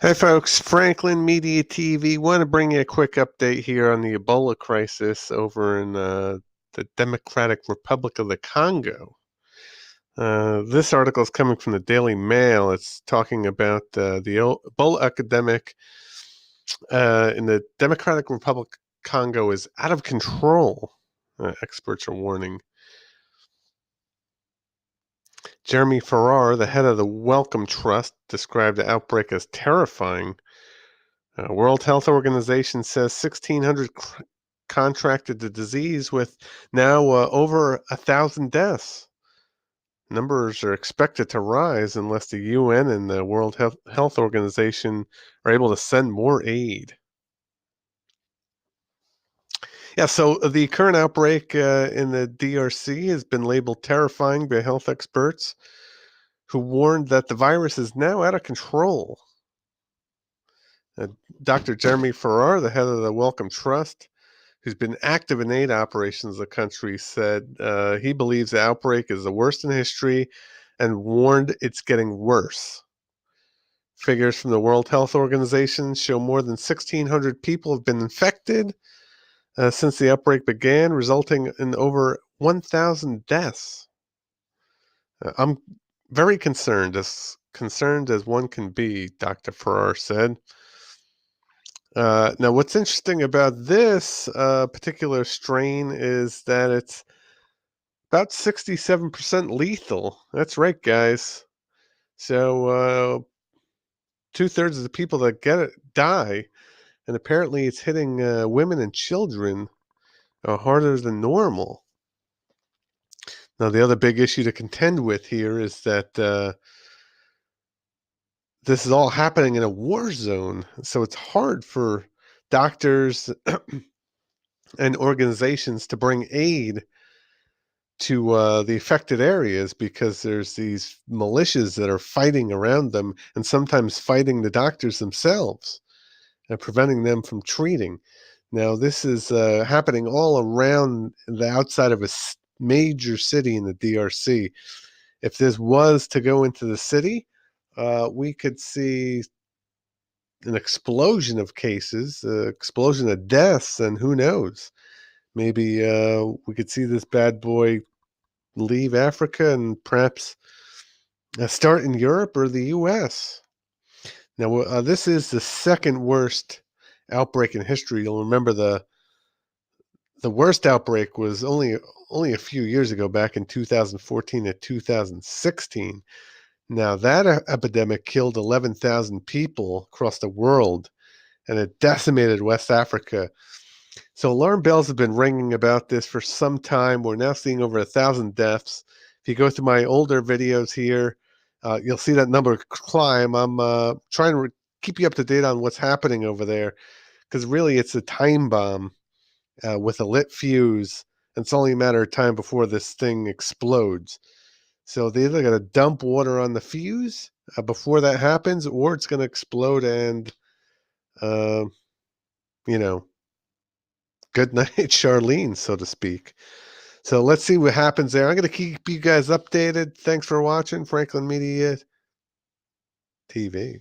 Hey folks, Franklin Media TV. Want to bring you a quick update here on the Ebola crisis over in the Democratic Republic of the Congo. This article is coming from the Daily Mail. It's talking about the Ebola epidemic in the Democratic Republic of Congo is out of control. Experts are warning. Jeremy Farrar, the head of the Wellcome Trust, described the outbreak as terrifying. World Health Organization says 1,600 contracted the disease, with now over 1,000 deaths. Numbers are expected to rise unless the UN and the World Health Organization are able to send more aid. Yeah, so the current outbreak in the DRC has been labeled terrifying by health experts who warned that the virus is now out of control. Uh, Dr. Jeremy Farrar, the head of the Wellcome Trust, who's been active in aid operations in the country, said he believes the outbreak is the worst in history and warned it's getting worse. Figures from the World Health Organization show more than 1,600 people have been infected since the outbreak began, resulting in over 1,000 deaths. I'm very concerned as one can be, Dr. Farrar said. Now, what's interesting about this particular strain is that it's about 67% lethal. That's right, guys. So, two-thirds of the people that get it die, and apparently it's hitting women and children harder than normal. Now, the other big issue to contend with here is that this is all happening in a war zone, so it's hard for doctors and organizations to bring aid to the affected areas because there's these militias that are fighting around them and sometimes fighting the doctors themselves and preventing them from treating. Now, this is happening all around the outside of a major city in the DRC. If this was to go into the city, we could see an explosion of cases, explosion of deaths, and who knows? Maybe we could see this bad boy leave Africa and perhaps start in Europe or the U.S. Now, this is the second worst outbreak in history. You'll remember the worst outbreak was only a few years ago, back in 2014 to 2016. Now, that epidemic killed 11,000 people across the world, and it decimated West Africa. So alarm bells have been ringing about this for some time. We're now seeing over 1,000 deaths. If you go through my older videos here, you'll see that number climb. I'm trying to keep you up to date on what's happening over there, because really it's a time bomb with a lit fuse, and it's only a matter of time before this thing explodes. So they either got to dump water on the fuse before that happens, or it's going to explode and, uh, you know, good night, Charlene, so to speak. So let's see what happens there. I'm going to keep you guys updated. Thanks for watching Franklin Media TV.